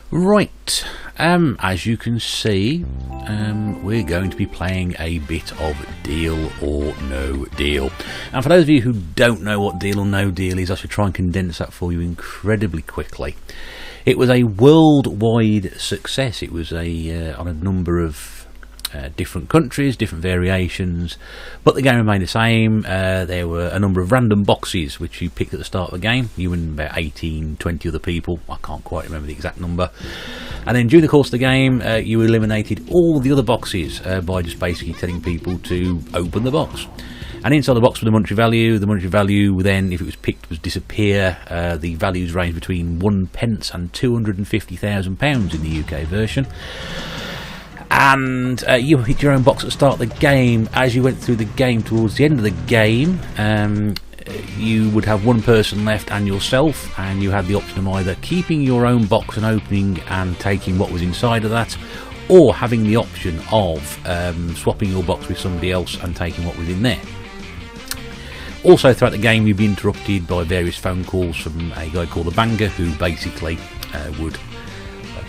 Right, as you can see, we're going to be playing a bit of Deal or No Deal. And for those of you who don't know what Deal or No Deal is, I should try and condense that for you incredibly quickly. It was a worldwide success. It was on a number of different countries, different variations, but the game remained the same. There were a number of random boxes which you picked at the start of the game, you and about 18, 20 other people. I can't quite remember the exact number. And then during the course of the game, you eliminated all the other boxes by just basically telling people to open the box. And inside the box was the monetary value. The monetary value then, if it was picked, was disappear. The values range between 1 pence and £250,000 in the UK version. And you hit your own box at the start of the game. As you went through the game, towards the end of the game, you would have one person left and yourself, and you had the option of either keeping your own box and opening and taking what was inside of that, or having the option of swapping your box with somebody else and taking what was in there. Also throughout the game you'd be interrupted by various phone calls from a guy called the Banker, who basically would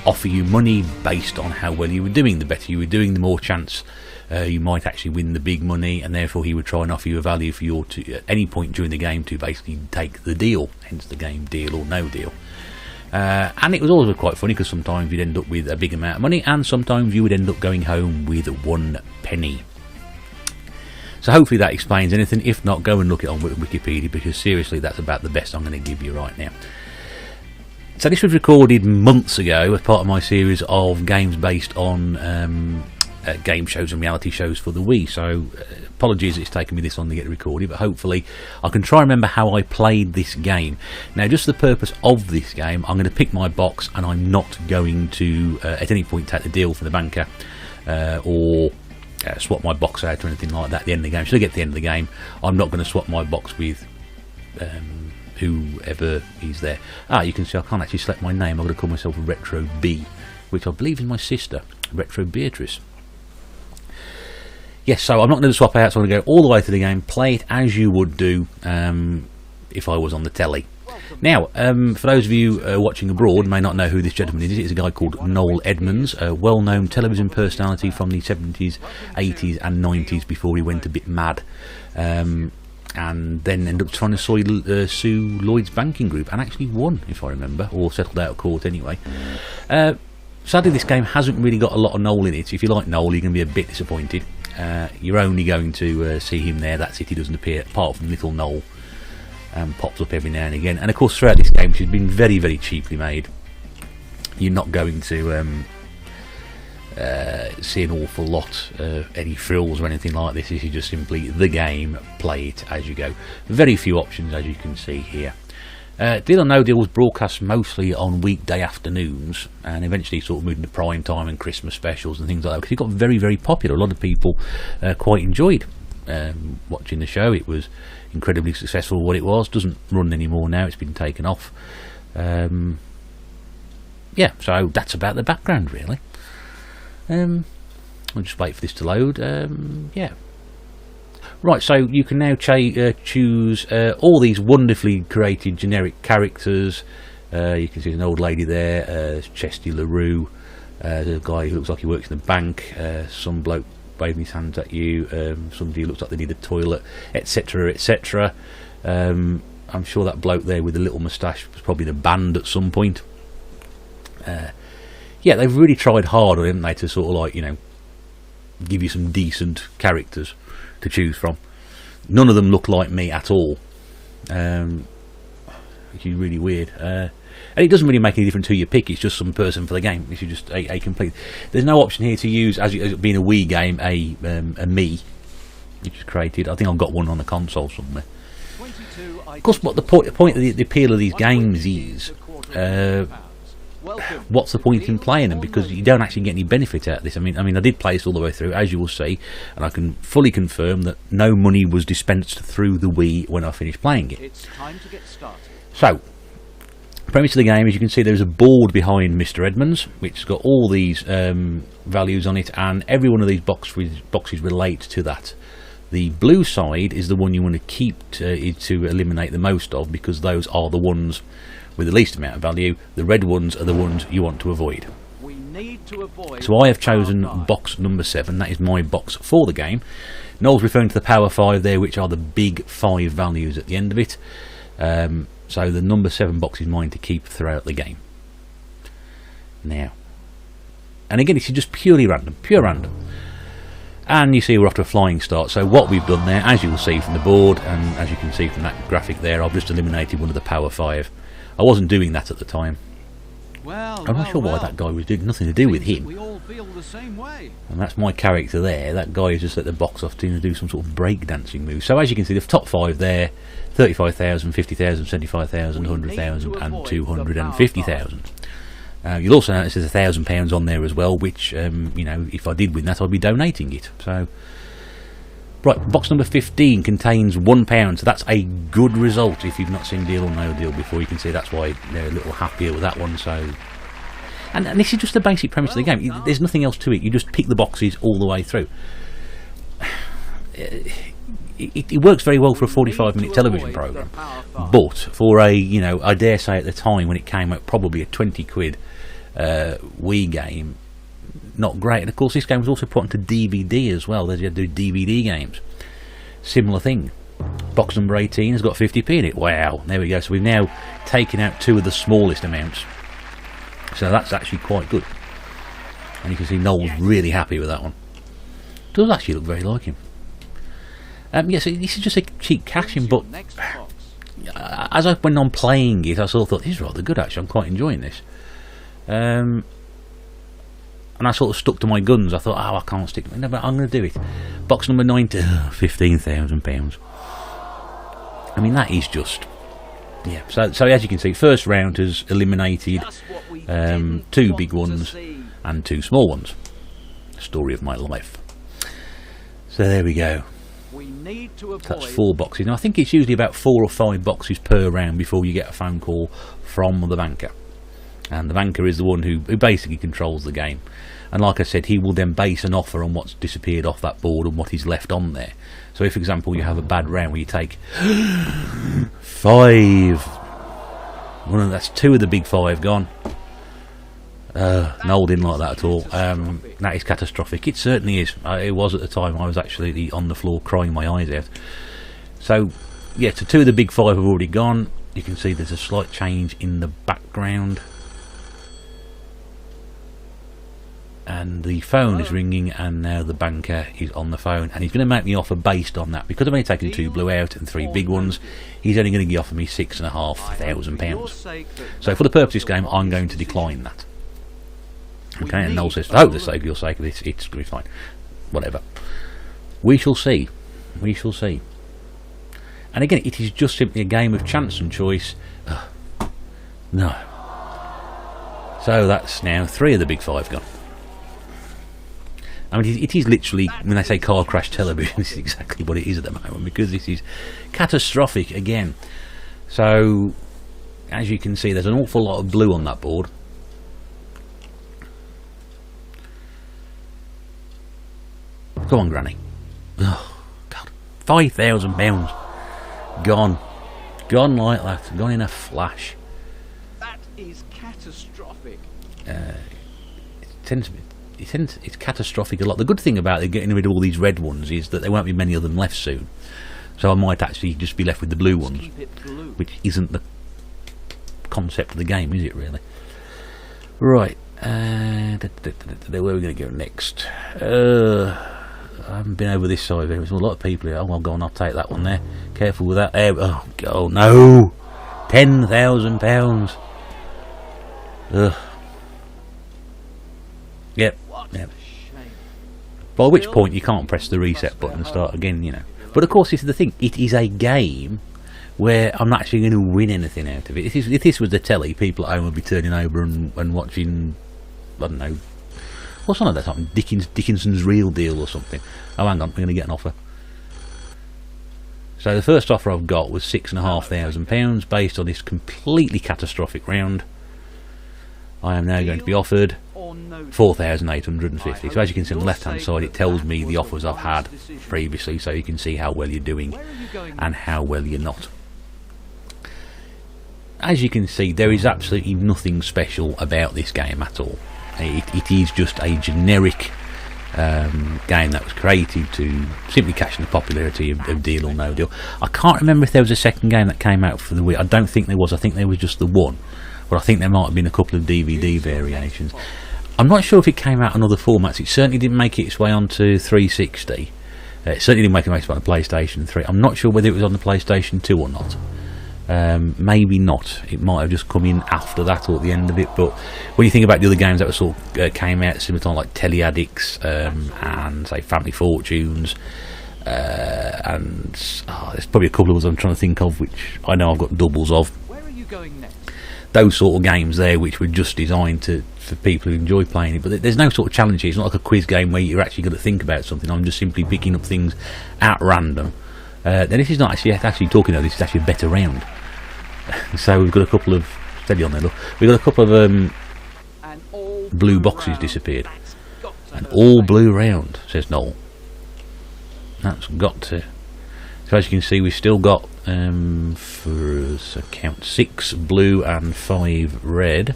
offer you money based on how well you were doing. The better you were doing, the more chance you might actually win the big money, and therefore he would try and offer you a value for you at any point during the game to basically take the deal, hence the game Deal or No Deal. And it was always quite funny because sometimes you'd end up with a big amount of money and sometimes you would end up going home with 1 penny. So hopefully that explains anything. If not, go and look it on Wikipedia, because seriously that's about the best I'm going to give you right now. So this was recorded months ago as part of my series of games based on game shows and reality shows for the Wii. So apologies it's taken me this long to get it recorded, but hopefully I can try and remember how I played this game. Now, just for the purpose of this game, I'm going to pick my box and I'm not going to at any point take the deal for the Banker or swap my box out or anything like that at the end of the game. Should I get to the end of the game, I'm not going to swap my box with whoever is there. You can see I can't actually select my name. I'm going to call myself Retro B, which I believe is my sister, Retro Beatrice. Yes, so I'm not going to swap out, so I'm going to go all the way through the game, play it as you would do if I was on the telly. Now, for those of you watching abroad may not know who this gentleman is. It's a guy called Noel Edmonds, a well-known television personality from the 70s, 80s and 90s before he went a bit mad. And then ended up trying to sue Lloyd's Banking Group, and actually won, if I remember, or settled out of court anyway. Sadly, this game hasn't really got a lot of Noel in it. If you like Noel, you're going to be a bit disappointed. You're only going to see him there, that's it. He doesn't appear, apart from little Noel, pops up every now and again. And of course, throughout this game, which has been very, very cheaply made, you're not going to see an awful lot of any frills or anything like this. This is just simply the game, play it as you go. Very few options, as you can see here. Deal or No Deal was broadcast mostly on weekday afternoons, and eventually sort of moved into prime time and Christmas specials and things like that, because it got very, very popular. A lot of people quite enjoyed watching the show. It was incredibly successful what it was. Doesn't run anymore now, it's been taken off. Yeah, so that's about the background really. I'll just wait for this to load. Yeah. Right, so you can now choose all these wonderfully created generic characters. You can see an old lady there, Chesty LaRue, the guy who looks like he works in the bank, some bloke waving his hands at you, somebody who looks like they need a toilet, etc, etc. I'm sure that bloke there with the little moustache was probably in a band at some point. Yeah, they've really tried hard, haven't they, to sort of like, you know, give you some decent characters to choose from. None of them look like me at all, which is really weird. And it doesn't really make any difference who you pick. It's just some person for the game. It's just a complete. There's no option here to use, as it being a Wii game, a me, which is created. I think I've got one on the console somewhere. Of course, what the point of the appeal of these games is. What's the point in playing them, because you don't actually get any benefit out of this. I mean I did play this all the way through, as you will see, and I can fully confirm that no money was dispensed through the Wii when I finished playing it. It's time to get started. So, the premise of the game, as you can see, there's a board behind Mr. Edmonds which has got all these values on it, and every one of these boxes relate to that. The blue side is the one you want to keep to eliminate the most of, because those are the ones with the least amount of value. The red ones are the ones you want to avoid. So I have chosen box number 7. That is my box for the game. Noel's referring to the power 5 there, which are the big 5 values at the end of it. So the number 7 box is mine to keep throughout the game. Now, and again, this is just purely random, pure random. And you see we're off to a flying start. So what we've done there, as you will see from the board, and as you can see from that graphic there, I've just eliminated one of the power 5. I wasn't doing that at the time. I'm not sure why that guy was doing, nothing to do with him. And that's my character there. That guy is just let the box off to do some sort of breakdancing move. So as you can see, the top 5 there: 35,000, 50,000, 75,000, 100,000, and 250,000. You'll also notice there's £1,000 on there as well, which you know, if I did win that, I'd be donating it. So, right, box number 15 contains £1, so that's a good result. If you've not seen Deal or No Deal before, you can see that's why they're a little happier with that one. So, and this is just the basic premise of the game. There's nothing else to it. You just pick the boxes all the way through. It works very well for a 45-minute television programme, but for a, you know, I dare say at the time when it came out, probably a 20 quid Wii game, not great. And of course this game was also put onto DVD as well. They had to do DVD games. Similar thing. Box number 18 has got 50p in it. Wow, there we go. So we've now taken out 2 of the smallest amounts. So that's actually quite good. And you can see Noel's really happy with that one. Does actually look very like him. Yeah, so this is just a cheap cashing, but as I went on playing it, I sort of thought, this is rather good actually, I'm quite enjoying this. And I sort of stuck to my guns. I thought, oh, I can't stick to it, no, but I'm going to do it. Box number 19, £15,000. I mean, that is just, yeah. So as you can see, first round has eliminated 2 big ones and 2 small ones. Story of my life. So there we go. So that's 4 boxes. Now I think it's usually about 4 or 5 boxes per round before you get a phone call from the banker. And the banker is the one who basically controls the game. And like I said, he will then base an offer on what's disappeared off that board and what is left on there. So if, for example, you have a bad round where you take 5, that's 2 of the big 5 gone. Noel didn't like that at all. That is catastrophic. It certainly is. It was at the time. I was actually on the floor crying my eyes out. So, yeah, so 2 of the big 5 have already gone. You can see there's a slight change in the background. And the phone is ringing, and now the banker is on the phone, and he's going to make me offer based on that. Because I've only taken 2 blue out and 3 big ones, he's only going to offer me £6,500. So for the purpose of this game, I'm going to decline that. Okay, and Noel says, for the sake of your sake, it's going to be fine. Whatever. We shall see. We shall see. And again, it is just simply a game of chance and choice. No. So that's now 3 of the big 5 gone. I mean, it is literally, when they say car crash television, this is exactly what it is at the moment, because this is catastrophic again. So, as you can see, there's an awful lot of blue on that board. Go on, Granny. Oh, God. £5,000. Gone. Gone like that. Gone in a flash. That is catastrophic. It's catastrophic a lot. The good thing about getting rid of all these red ones is that there won't be many of them left soon. So I might actually just be left with the blue ones. Which isn't the concept of the game, is it, really? Right. Where are we going to go next? I haven't been over this side. There's a lot of people here. Oh, well, go on, I'll take that one there. Careful with that. Oh, God, no! £10,000. Ugh. Yep. By which point you can't press the reset button and start again, you know. But of course, this is the thing. It is a game where I'm not actually going to win anything out of it. If this was the telly, people at home would be turning over and watching, I don't know, what's on at that time? Dickinson's Real Deal or something. Oh, hang on, we're going to get an offer. So the first offer I've got was £6,500 based on this completely catastrophic round. I am now going to be offered £4,850. So as you can see on the left hand side, it tells me the offers I've had previously, so you can see how well you're doing and how well you're not. as you can see, there is absolutely nothing special about this game at all. It is just a generic game that was created to simply cash in the popularity of Deal or No Deal. I can't remember if there was a second game that came out for the Wii. I don't think there was. I think there was just the one. But I think there might have been a couple of DVD variations. I'm not sure if it came out in other formats. It certainly didn't make its way onto 360. It certainly didn't make its way on the PlayStation 3. I'm not sure whether it was on the PlayStation 2 or not. Maybe not. It might have just come in after that or at the end of it. But when you think about the other games that were sort of came out at similar time, like Telly Addicts and say Family Fortunes, and there's probably a couple of others I'm trying to think of, which I know I've got doubles of. Where are you going next? Those sort of games there, which were just designed for people who enjoy playing it. But there's no sort of challenge here. It's not like a quiz game where you're actually going to think about something. I'm just simply picking up things at random. Now this is not actually talking though. This is actually a better round. So we've got a couple of steady on there. Look, we've got a couple of blue boxes disappeared. An all blue round, says Noel. That's got to. So as you can see, we've still got for count 6 blue and 5 red.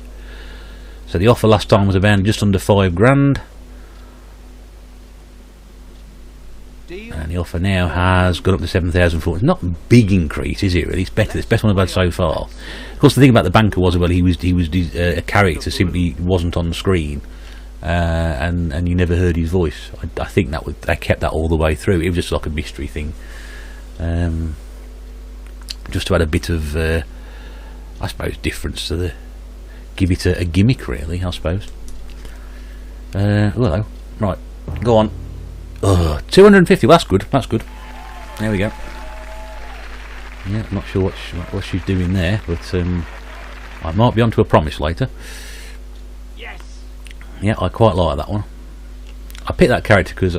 So the offer last time was about just under £5 grand. And the offer now has gone up to 7,400. It's not a big increase, is it? Really, it's better. It's the best one I've had so far. Of course, the thing about the banker was, well, he was a character, simply wasn't on the screen, and you never heard his voice. I think they kept that all the way through. It was just like a mystery thing, just to add a bit of, I suppose, difference to give it a gimmick, really. I suppose. Hello. Right, go on. 250. Well, that's good. That's good. There we go. Yeah, I'm not sure what she's doing there, but I might be onto a promise later. Yes. Yeah, I quite like that one. I picked that character because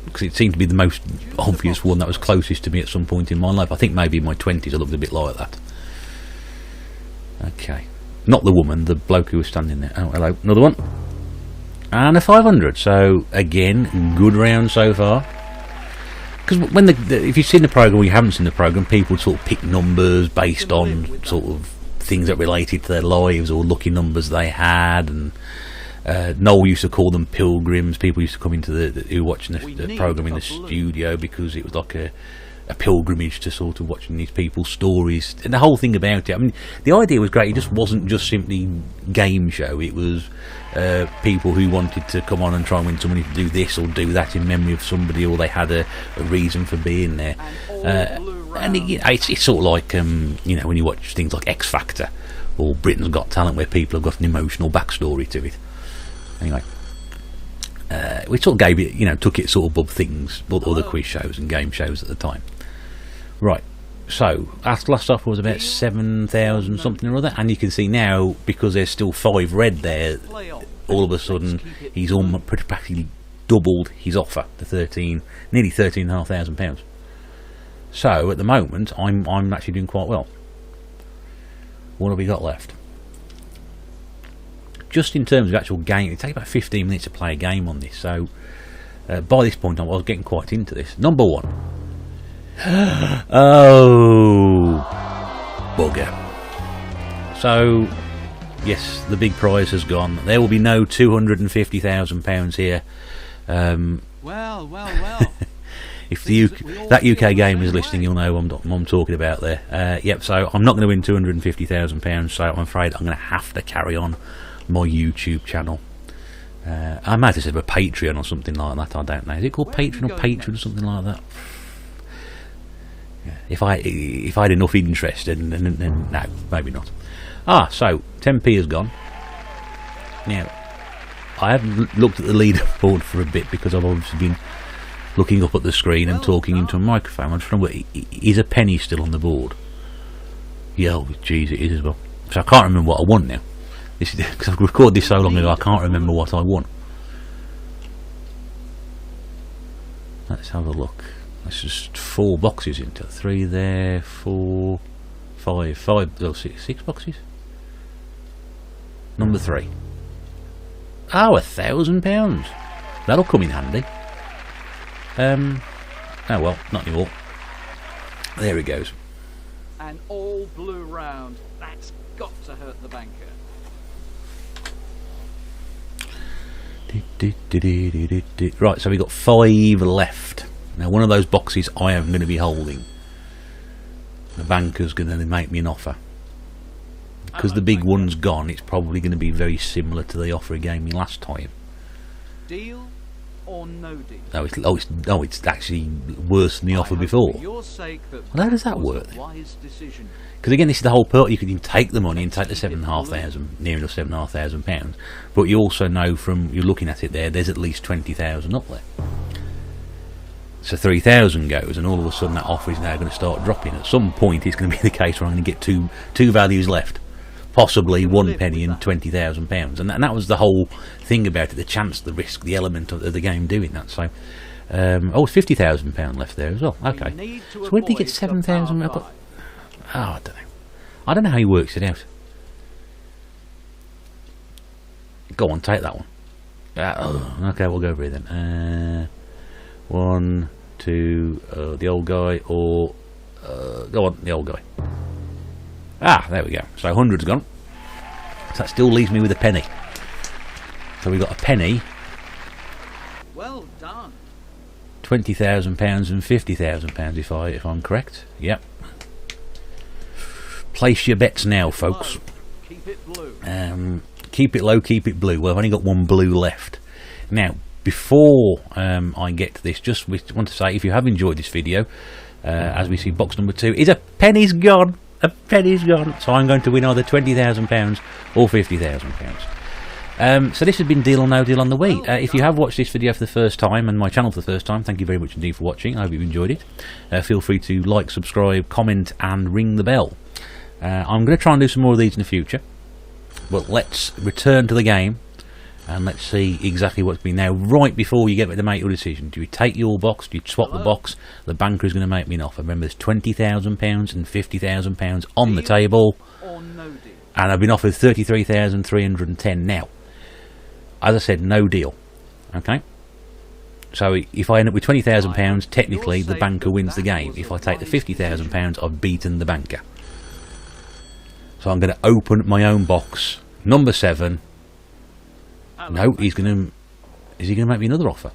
because it seemed to be the most obvious one that was closest to me at some point in my life. I think maybe in my 20s I looked a bit like that. Okay, not the woman, the bloke who was standing there. Oh, hello, another one. And a 500, so again, good round so far. Because when if you've seen the programme or you haven't seen the programme, people sort of pick numbers based on sort of things that related to their lives or lucky numbers they had. And Noel used to call them pilgrims. People used to come into who were watching the programme in the studio because it was like a pilgrimage to sort of watching these people's stories. And the whole thing about it, I mean, the idea was great. It just wasn't just simply game show. It was people who wanted to come on and try and win some money to do this or do that in memory of somebody, or they had a reason for being there. And it's sort of like when you watch things like X Factor or Britain's Got Talent, where people have got an emotional backstory to it. Anyway, we sort of gave it, took it sort of above things, other quiz shows and game shows at the time. Right, so last offer was about 7,000 something or other, and you can see now, because there's still 5 red there, all of a sudden he's almost practically doubled his offer to nearly £13,500. So at the moment I'm actually doing quite well. What have we got left? Just in terms of actual game, it takes about 15 minutes to play a game on this, so by this point I was getting quite into this. Number 1. Oh, bugger. So, yes, the big prize has gone. There will be no £250,000 here. Well. If that UK game is listening, you'll know what I'm talking about there. Yep, so I'm not going to win £250,000, so I'm afraid I'm going to have to carry on my YouTube channel. I might have said a Patreon or something like that. I don't know. Is it called Patreon or Patreon or something like that? Yeah. If I had enough interest, then no, maybe not. So 10p has gone. Now I haven't looked at the leaderboard for a bit because I've obviously been looking up at the screen and talking into a microphone. I'm just wondering, is a penny still on the board? Yeah, oh jeez, it is as well. So I can't remember what I won now. This is because I've recorded this so long ago. I can't remember what I won. Let's have a look. That's just 4 boxes into 3 there, 4, 5, 6 boxes. Number 3. Oh, £1,000. That'll come in handy. Oh well, not anymore. There it goes. An all blue round. That's got to hurt the banker. Right, so we've got 5 left. Now, one of those boxes I am going to be holding. The banker's going to make me an offer. Because the big one's gone, it's probably going to be very similar to the offer he gave me last time. Deal or no deal? No, it's actually worse than the offer before. For your sake, that Well, how does that was a work? wise decision. Because again, this is the whole part. You can take the money and take the £7,500, near enough £7,500, but you also know from you looking at it there's at least 20,000 up there. So 3,000 goes, and all of a sudden that offer is now going to start dropping. At some point, it's going to be the case where I'm going to get two values left, possibly 1 penny and £20,000, and that was the whole thing about it: the chance, the risk, the element of the game doing that. So, it's £50,000 left there as well. Okay, so where did he get 7,000? I don't know. I don't know how he works it out. Go on, take that one. Okay, we'll go over here then. 1, 2, the old guy, or go on, the old guy. There we go. So 100's gone. So that still leaves me with a penny. So we've got a penny. Well done. £20,000 and £50,000 if I'm correct. Yep. Place your bets now, folks. Keep it blue. Keep it low, keep it blue. Well, I've only got 1 blue left. Now, before I get to this, just want to say, if you have enjoyed this video, as we see box number 2 is a penny's gone. A penny's gone. So I'm going to win either £20,000 or £50,000. So this has been Deal or No Deal on the Wii. If you have watched this video for the first time and my channel for the first time, thank you very much indeed for watching. I hope you've enjoyed it. Feel free to like, subscribe, comment and ring the bell. I'm going to try and do some more of these in the future. But let's return to the game and let's see exactly what's been now. Right before you get to make your decision, do you take your box, do you swap the box? The banker is going to make me an offer. Remember, there's £20,000 and £50,000 on the table, and I've been offered 33,310 now. As I said, no deal. Okay, so if I end up with £20,000, technically the banker wins the game. If I take the £50,000, I've beaten the banker. So I'm going to open my own box, number 7. No, is he going to make me another offer?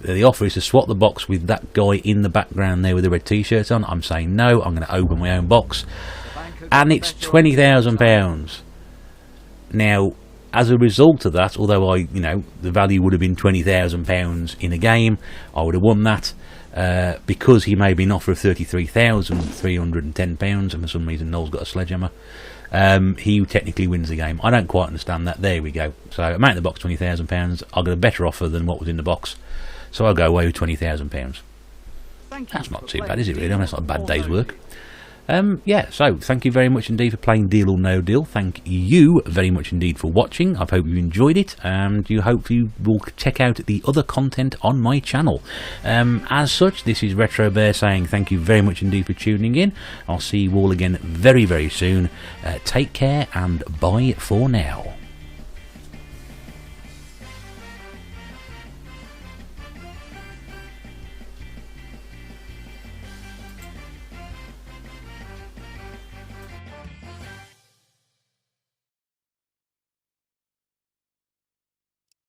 The offer is to swap the box with that guy in the background there with the red t-shirt on. I'm saying no. I'm going to open my own box, and it's £20,000. Now, as a result of that, although the value would have been £20,000 in a game, I would have won that. Because he made me an offer of £33,310, and for some reason Noel's got a sledgehammer, he technically wins the game. I don't quite understand that. There we go. So I'm out of the box £20,000. I got a better offer than what was in the box, so I'll go away with £20,000. That's not too bad, is it really? I mean, that's not a bad day's work. Yeah, so thank you very much indeed for playing Deal or No Deal. Thank you very much indeed for watching. I hope you enjoyed it, and you hope you will check out the other content on my channel. As such, this is Retro Bear saying thank you very much indeed for tuning in. I'll see you all again very, very soon. Take care and bye for now.